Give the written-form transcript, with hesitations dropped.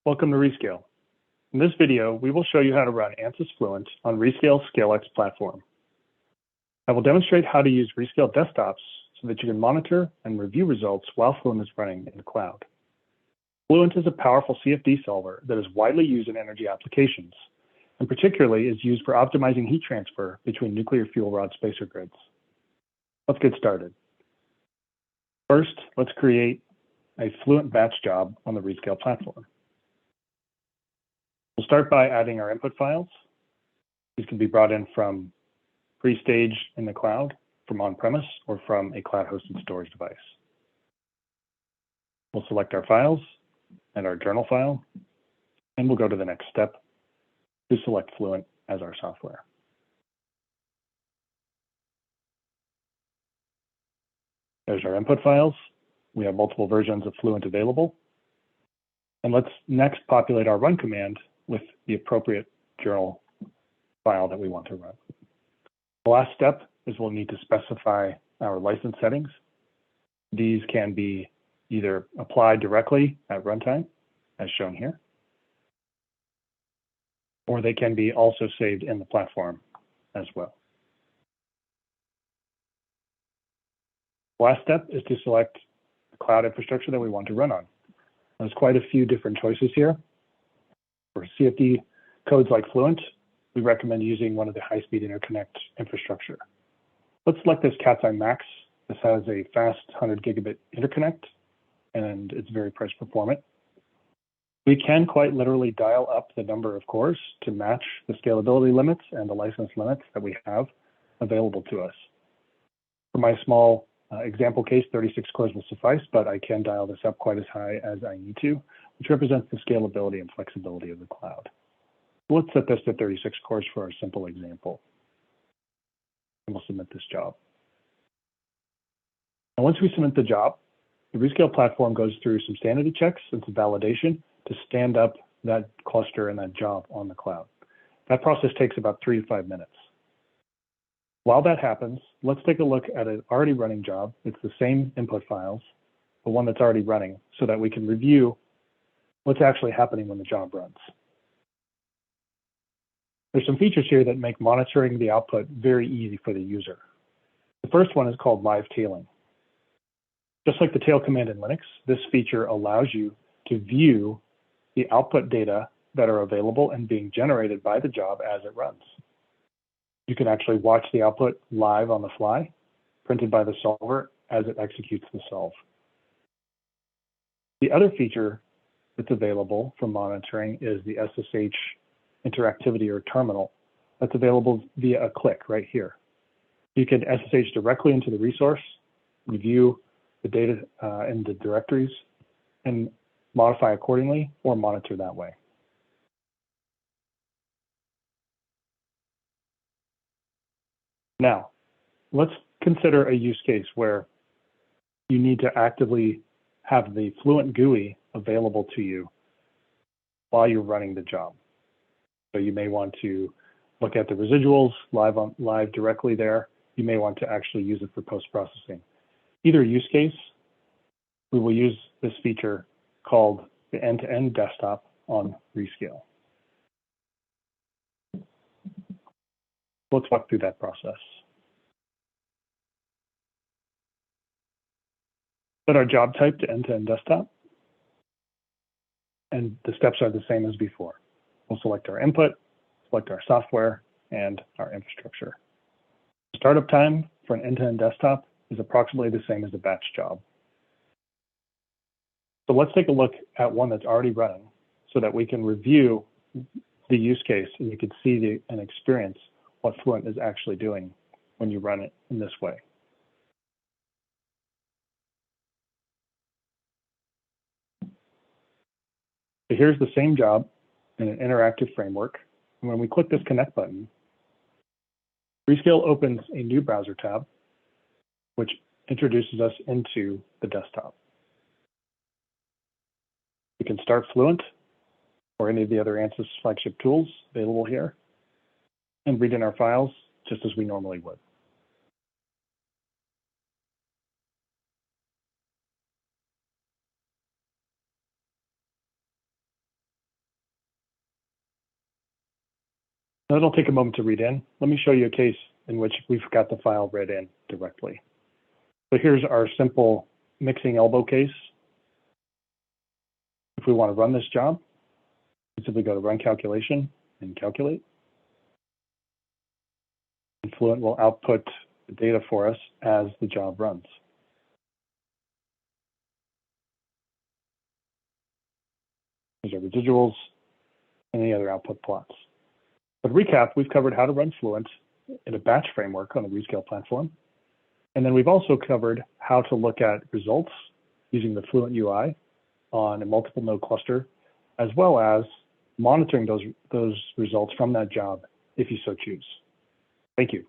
Welcome to Rescale. In this video, we will show you how to run Ansys Fluent on Rescale ScaleX platform. I will demonstrate how to use Rescale desktops so that you can monitor and review results while Fluent is running in the cloud. Fluent is a powerful CFD solver that is widely used in energy applications, and particularly is used for optimizing heat transfer between nuclear fuel rod spacer grids. Let's get started. First, let's create a Fluent batch job on the Rescale platform. We'll start by adding our input files. These can be brought in from pre-stage in the cloud, from on-premise, or from a cloud-hosted storage device. We'll select our files and our journal file, and we'll go to the next step to select Fluent as our software. There's our input files. We have multiple versions of Fluent available. And let's next populate our run command with the appropriate journal file that we want to run. The last step is we'll need to specify our license settings. These can be either applied directly at runtime, as shown here, or they can be also saved in the platform as well. The last step is to select the cloud infrastructure that we want to run on. There's quite a few different choices here. For CFD codes like Fluent, we recommend using one of the high-speed interconnect infrastructure. Let's select this Cat's Eye Max. This has a fast 100 gigabit interconnect, and it's very price performant. We can quite literally dial up the number of cores to match the scalability limits and the license limits that we have available to us. For my small example case, 36 cores will suffice, but I can dial this up quite as high as I need to, which represents the scalability and flexibility of the cloud. Let's set this to 36 cores for our simple example. And we'll submit this job. And once we submit the job, the Rescale platform goes through some sanity checks and some validation to stand up that cluster and that job on the cloud. That process takes about 3 to 5 minutes. While that happens, let's take a look at an already running job. It's the same input files, but one that's already running, so that we can review what's actually happening when the job runs. There's some features here that make monitoring the output very easy for the user. The first one is called live tailing. Just like the tail command in Linux, this feature allows you to view the output data that are available and being generated by the job as it runs. You can actually watch the output live on the fly, printed by the solver as it executes the solve. The other feature that's available for monitoring is the SSH interactivity or terminal that's available via a click right here. You can SSH directly into the resource, review the data in the directories, and modify accordingly or monitor that way. Now, let's consider a use case where you need to actively have the Fluent GUI available to you while you're running the job. So you may want to look at the residuals live directly there. You may want to actually use it for post-processing. Either use case, we will use this feature called the end-to-end desktop on Rescale. Let's walk through that process. Set our job type to end-to-end desktop, and the steps are the same as before. We'll select our input, select our software, and our infrastructure. Startup time for an end-to-end desktop is approximately the same as a batch job. So let's take a look at one that's already running so that we can review the use case and you can see and experience what Fluent is actually doing when you run it in this way. So here's the same job in an interactive framework. And when we click this connect button, Rescale opens a new browser tab, which introduces us into the desktop. We can start Fluent or any of the other Ansys flagship tools available here and read in our files just as we normally would. Now it'll take a moment to read in. Let me show you a case in which we've got the file read in directly. So here's our simple mixing elbow case. If we want to run this job, we simply go to Run Calculation and Calculate. And Fluent will output the data for us as the job runs. There's our residuals and any other output plots. But to recap, we've covered how to run Fluent in a batch framework on the Rescale platform. And then we've also covered how to look at results using the Fluent UI on a multiple node cluster, as well as monitoring those results from that job if you so choose. Thank you.